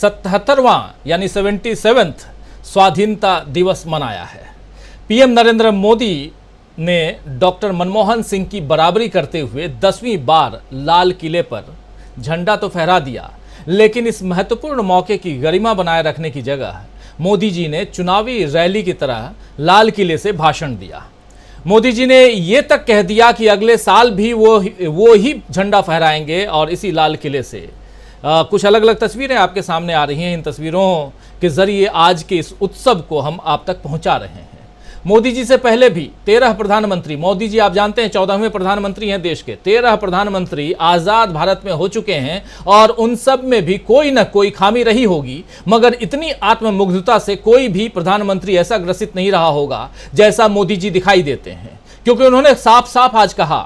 77वां यानी 77th स्वाधीनता दिवस मनाया है। पीएम नरेंद्र मोदी ने डॉक्टर मनमोहन सिंह की बराबरी करते हुए 10वीं बार लाल किले पर झंडा तो फहरा दिया, लेकिन इस महत्वपूर्ण मौके की गरिमा बनाए रखने की जगह मोदी जी ने चुनावी रैली की तरह लाल किले से भाषण दिया। मोदी जी ने यह तक कह दिया कि अगले साल भी वो ही झंडा फहराएंगे और इसी लाल किले से कुछ अलग अलग तस्वीरें आपके सामने आ रही हैं। इन तस्वीरों के जरिए आज के इस उत्सव को हम आप तक पहुंचा रहे हैं। मोदी जी से पहले भी 13 प्रधानमंत्री, मोदी जी आप जानते हैं 14वें प्रधानमंत्री हैं देश के, 13 प्रधानमंत्री आजाद भारत में हो चुके हैं और उन सब में भी कोई ना कोई खामी रही होगी, मगर इतनी आत्ममुग्धता से कोई भी प्रधानमंत्री ऐसा ग्रसित नहीं रहा होगा जैसा मोदी जी दिखाई देते हैं, क्योंकि उन्होंने साफ साफ आज कहा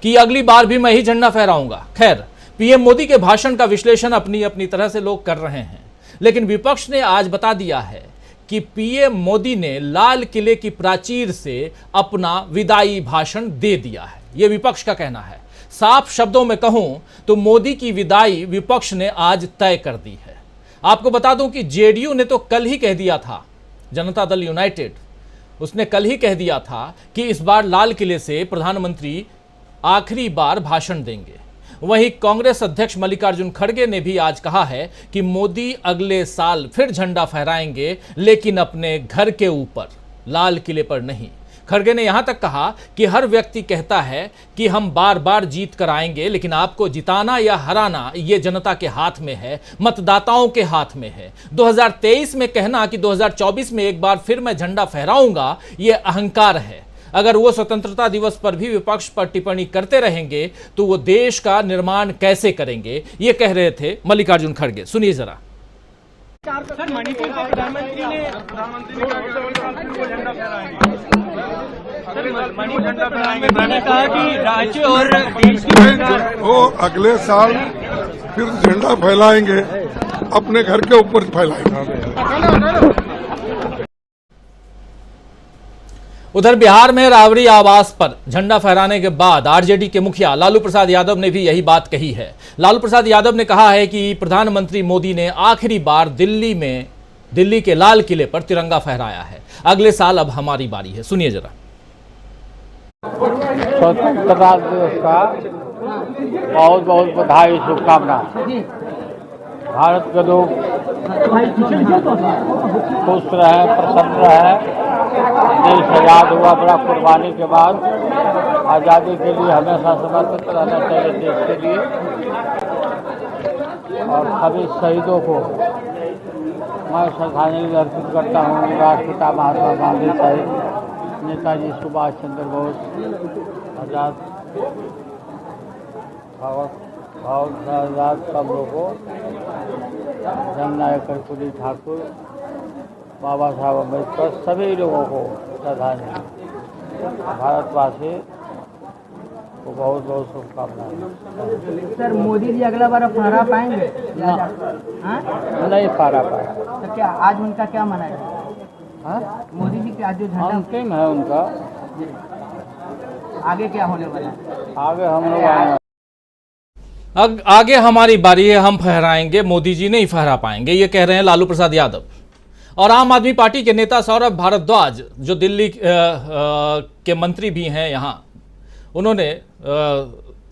कि अगली बार भी मैं ही झंडा फहराऊंगा। खैर, पीएम मोदी के भाषण का विश्लेषण अपनी अपनी तरह से लोग कर रहे हैं, लेकिन विपक्ष ने आज बता दिया है कि पीएम मोदी ने लाल किले की प्राचीर से अपना विदाई भाषण दे दिया है। यह विपक्ष का कहना है। साफ शब्दों में कहूं तो मोदी की विदाई विपक्ष ने आज तय कर दी है। आपको बता दूं कि जेडीयू ने तो कल ही कह दिया था, जनता दल यूनाइटेड, उसने कल ही कह दिया था कि इस बार लाल किले से प्रधानमंत्री आखिरी बार भाषण देंगे। वहीं कांग्रेस अध्यक्ष मल्लिकार्जुन खड़गे ने भी आज कहा है कि मोदी अगले साल फिर झंडा फहराएंगे, लेकिन अपने घर के ऊपर, लाल किले पर नहीं। खड़गे ने यहां तक कहा कि हर व्यक्ति कहता है कि हम बार बार जीत कर आएंगे, लेकिन आपको जिताना या हराना ये जनता के हाथ में है, मतदाताओं के हाथ में है। 2023 में कहना कि 2024 में एक बार फिर मैं झंडा फहराऊंगा, ये अहंकार है। अगर वो स्वतंत्रता दिवस पर भी विपक्ष पर टिप्पणी करते रहेंगे तो वो देश का निर्माण कैसे करेंगे, ये कह रहे थे मल्लिकार्जुन खड़गे। सुनिए जरा। सर, मणिपुर के प्रधानमंत्री ने कहा कि राज्य और देश की वो अगले साल फिर झंडा फैलाएंगे, अपने घर के ऊपर फैलाएंगे। उधर बिहार में राबड़ी आवास पर झंडा फहराने के बाद आरजेडी के मुखिया लालू प्रसाद यादव ने भी यही बात कही है। लालू प्रसाद यादव ने कहा है कि प्रधानमंत्री मोदी ने आखिरी बार दिल्ली के लाल किले पर तिरंगा फहराया है। अगले साल अब हमारी बारी है। सुनिए जरा। स्वतंत्रता दिवस का बहुत बहुत बधाई, शुभकामना। भारत के लोग खुश रहे, प्रसन्न रहे। देश आजाद हुआ बड़ा कुर्बानी के बाद। आज़ादी के लिए हमेशा समर्पित रहना चाहिए देश के लिए। और सभी शहीदों को मैं श्रद्धांजलि अर्पित करता हूँ। राष्ट्रपिता महात्मा गांधी शहीद, नेताजी सुभाष चंद्र बोस, आजाद आजाद सब लोगों को, जननायक कर्पूरी ठाकुर, बाबा साहब अम्बेडकर, सभी लोगों को श्रद्धांजलि। भारतवासी को बहुत बहुत शुभकामनाएं। सर, मोदी जी अगला बार फहरा पाएंगे? नहीं फहरा पाए तो क्या आज उनका क्या मनाएगा? मोदी जी के आज जो झंडा अंतिम है उनका, आगे क्या होने वाला है? आगे हम लोग आगे हमारी बारी है, हम फहराएंगे, मोदी जी नहीं फहरा पाएंगे, ये कह रहे हैं लालू प्रसाद यादव। और आम आदमी पार्टी के नेता सौरभ भारद्वाज, जो दिल्ली के मंत्री भी हैं यहाँ, उन्होंने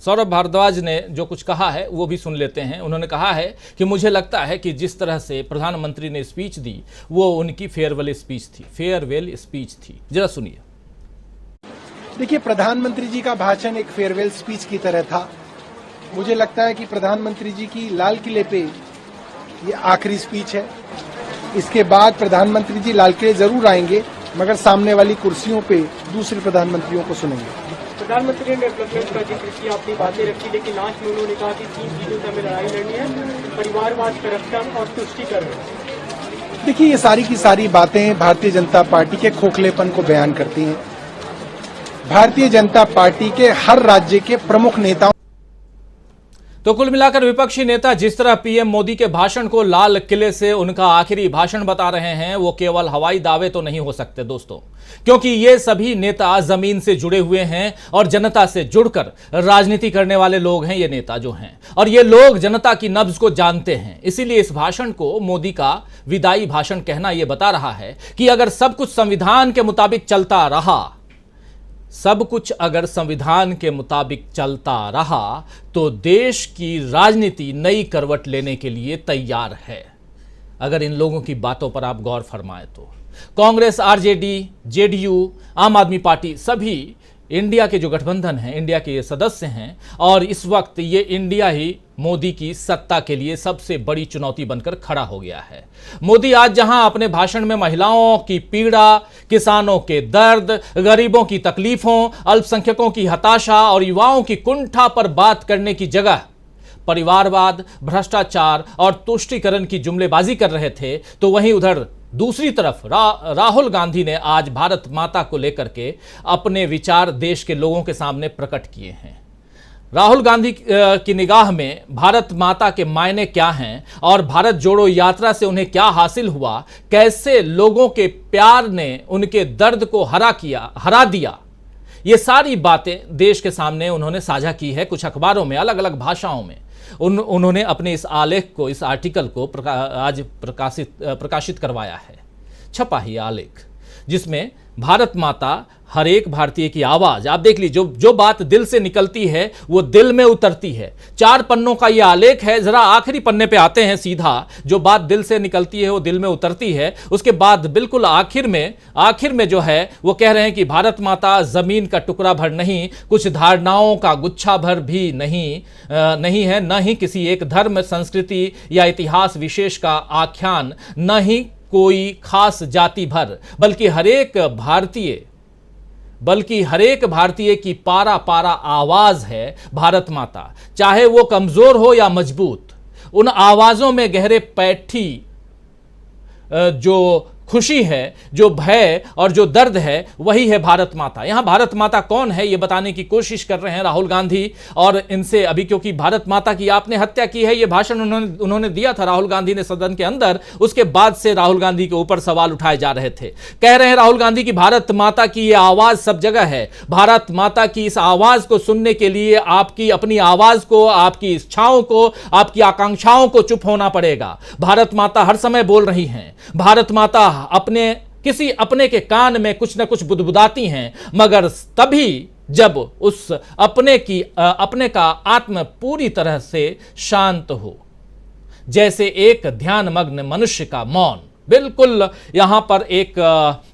सौरभ भारद्वाज ने जो कुछ कहा है वो भी सुन लेते हैं। उन्होंने कहा है कि मुझे लगता है कि जिस तरह से प्रधानमंत्री ने स्पीच दी वो उनकी फेयरवेल स्पीच थी। जरा सुनिए। देखिए, प्रधानमंत्री जी का भाषण एक फेयरवेल स्पीच की तरह था। मुझे लगता है कि प्रधानमंत्री जी की लाल किले पे ये आखिरी स्पीच है। इसके बाद प्रधानमंत्री जी लाल किले जरूर आएंगे, मगर सामने वाली कुर्सियों पे दूसरे प्रधानमंत्रियों को सुनेंगे। प्रधानमंत्री ने डेवलपमेंट का जिक्र किया, अपनी बातें रखी, लेकिन लास्ट में उन्होंने कहा कि 3 चीजों से हमें लड़ाई लड़नी है, परिवारवाद, करप्शन और तुष्टीकरण। देखिए, ये सारी की सारी बातें भारतीय जनता पार्टी के खोखलेपन को बयान करती हैं। भारतीय जनता पार्टी के हर राज्य के प्रमुख नेताओं तो कुल मिलाकर विपक्षी नेता जिस तरह पीएम मोदी के भाषण को लाल किले से उनका आखिरी भाषण बता रहे हैं, वो केवल हवाई दावे तो नहीं हो सकते दोस्तों, क्योंकि ये सभी नेता जमीन से जुड़े हुए हैं और जनता से जुड़कर राजनीति करने वाले लोग हैं ये नेता जो हैं, और ये लोग जनता की नब्ज को जानते हैं। इसीलिए इस भाषण को मोदी का विदाई भाषण कहना यह बता रहा है कि अगर सब कुछ संविधान के मुताबिक चलता रहा, सब कुछ अगर संविधान के मुताबिक चलता रहा तो देश की राजनीति नई करवट लेने के लिए तैयार है। अगर इन लोगों की बातों पर आप गौर फरमाएं तो कांग्रेस, आरजेडी, जेडीयू, आम आदमी पार्टी सभी इंडिया के जो गठबंधन हैं, इंडिया के ये सदस्य हैं, और इस वक्त ये इंडिया ही मोदी की सत्ता के लिए सबसे बड़ी चुनौती बनकर खड़ा हो गया है। मोदी आज जहां अपने भाषण में महिलाओं की पीड़ा, किसानों के दर्द, गरीबों की तकलीफों, अल्पसंख्यकों की हताशा और युवाओं की कुंठा पर बात करने की जगह परिवारवाद, भ्रष्टाचार और तुष्टीकरण की जुमलेबाजी कर रहे थे, तो वहीं उधर दूसरी तरफ राहुल गांधी ने आज भारत माता को लेकर के अपने विचार देश के लोगों के सामने प्रकट किए हैं। राहुल गांधी की निगाह में भारत माता के मायने क्या हैं और भारत जोड़ो यात्रा से उन्हें क्या हासिल हुआ, कैसे लोगों के प्यार ने उनके दर्द को हरा दिया, ये सारी बातें देश के सामने उन्होंने साझा की है। कुछ अखबारों में अलग अलग भाषाओं में उन्होंने अपने इस आलेख को, इस आर्टिकल को आज प्रकाशित करवाया है। छपा ही आलेख जिसमें भारत माता हर एक भारतीय की आवाज, आप देख लीजिए, जो बात दिल से निकलती है वो दिल में उतरती है। 4 पन्नों का ये आलेख है। जरा आखिरी पन्ने पे आते हैं सीधा। जो बात दिल से निकलती है वो दिल में उतरती है। उसके बाद बिल्कुल आखिर में जो है वो कह रहे हैं कि भारत माता जमीन का टुकड़ा भर नहीं, कुछ धारणाओं का गुच्छा भर भी नहीं है, न ही किसी एक धर्म, संस्कृति या इतिहास विशेष का आख्यान, न ही कोई खास जाति भर, बल्कि हर एक भारतीय की पारा पारा आवाज है भारत माता। चाहे वो कमजोर हो या मजबूत, उन आवाजों में गहरे पैठी जो खुशी है, जो भय और जो दर्द है, वही है भारत माता। यहां भारत माता कौन है ये बताने की कोशिश कर रहे हैं राहुल गांधी। और इनसे अभी, क्योंकि भारत माता की आपने हत्या की है, ये भाषण उन्होंने दिया था राहुल गांधी ने सदन के अंदर। उसके बाद से राहुल गांधी के ऊपर सवाल उठाए जा रहे थे। कह रहे हैं राहुल गांधी की भारत माता की ये आवाज सब जगह है। भारत माता की इस आवाज को सुनने के लिए आपकी अपनी आवाज को, आपकी इच्छाओं को, आपकी आकांक्षाओं को चुप होना पड़ेगा। भारत माता हर समय बोल रही हैं। भारत माता अपने के कान में कुछ न कुछ बुदबुदाती हैं, मगर तभी जब उस अपने का आत्म पूरी तरह से शांत हो, जैसे एक ध्यानमग्न मनुष्य का मौन। बिल्कुल यहां पर एक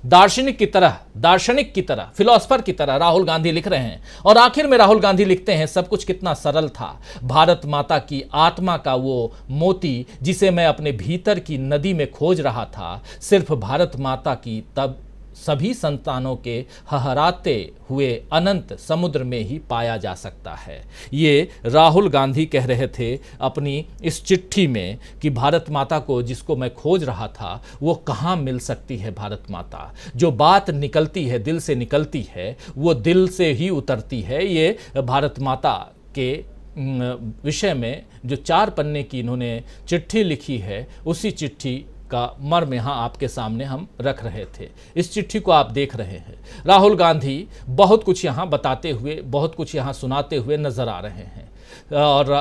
दार्शनिक की तरह, फिलोसफर की तरह राहुल गांधी लिख रहे हैं। और आखिर में राहुल गांधी लिखते हैं, सब कुछ कितना सरल था। भारत माता की आत्मा का वो मोती जिसे मैं अपने भीतर की नदी में खोज रहा था, सिर्फ भारत माता की तब सभी संतानों के हहराते हुए अनंत समुद्र में ही पाया जा सकता है। ये राहुल गांधी कह रहे थे अपनी इस चिट्ठी में कि भारत माता को जिसको मैं खोज रहा था वो कहाँ मिल सकती है। भारत माता, जो बात निकलती है, दिल से निकलती है, वो दिल से ही उतरती है। ये भारत माता के विषय में जो 4 पन्ने की इन्होंने चिट्ठी लिखी है, उसी चिट्ठी का मर्म यहाँ आपके सामने हम रख रहे थे। इस चिट्ठी को आप देख रहे हैं। राहुल गांधी बहुत कुछ यहाँ बताते हुए, बहुत कुछ यहाँ सुनाते हुए नजर आ रहे हैं। और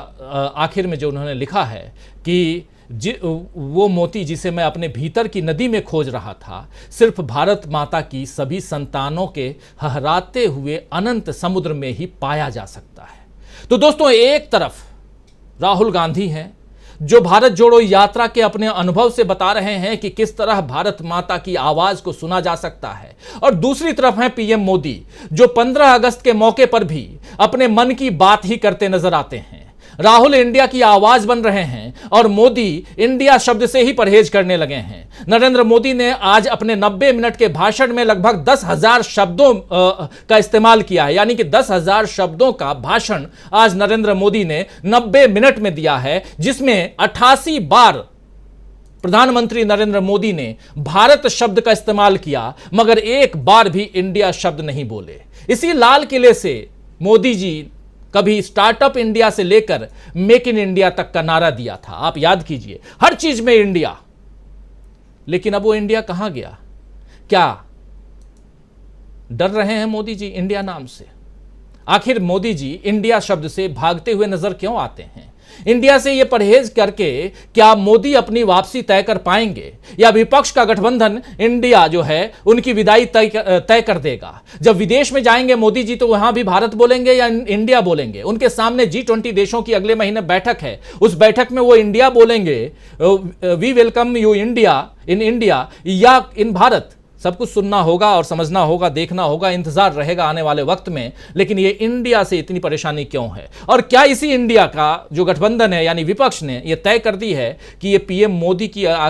आखिर में जो उन्होंने लिखा है कि वो मोती जिसे मैं अपने भीतर की नदी में खोज रहा था, सिर्फ भारत माता की सभी संतानों के हहराते हुए अनंत समुद्र में ही पाया जा सकता है। तो दोस्तों, एक तरफ राहुल गांधी हैं जो भारत जोड़ो यात्रा के अपने अनुभव से बता रहे हैं कि किस तरह भारत माता की आवाज को सुना जा सकता है, और दूसरी तरफ है पीएम मोदी जो 15 अगस्त के मौके पर भी अपने मन की बात ही करते नजर आते हैं। राहुल इंडिया की आवाज बन रहे हैं और मोदी इंडिया शब्द से ही परहेज करने लगे हैं। नरेंद्र मोदी ने आज अपने 90 मिनट के भाषण में लगभग 10,000 शब्दों का इस्तेमाल किया है, यानी कि 10,000 शब्दों का भाषण आज नरेंद्र मोदी ने 90 मिनट में दिया है, जिसमें 88 बार प्रधानमंत्री नरेंद्र मोदी ने भारत शब्द का इस्तेमाल किया, मगर एक बार भी इंडिया शब्द नहीं बोले। इसी लाल किले से मोदी जी कभी स्टार्टअप इंडिया से लेकर मेक इन इंडिया तक का नारा दिया था। आप याद कीजिए, हर चीज में इंडिया। लेकिन अब वो इंडिया कहां गया? क्या डर रहे हैं मोदी जी इंडिया नाम से? आखिर मोदी जी इंडिया शब्द से भागते हुए नजर क्यों आते हैं? इंडिया से ये परहेज करके क्या मोदी अपनी वापसी तय कर पाएंगे, या विपक्ष का गठबंधन इंडिया जो है उनकी विदाई तय कर देगा? जब विदेश में जाएंगे मोदी जी तो वहां भी भारत बोलेंगे या इंडिया बोलेंगे? उनके सामने G20 देशों की अगले महीने बैठक है, उस बैठक में वो इंडिया बोलेंगे, we welcome you India, in India या इन भारत? सब कुछ सुनना होगा और समझना होगा, देखना होगा, इंतजार रहेगा आने वाले वक्त में। लेकिन ये इंडिया से इतनी परेशानी क्यों है? और क्या इसी इंडिया का जो गठबंधन है यानी विपक्ष ने ये तय कर दी है कि ये पीएम मोदी की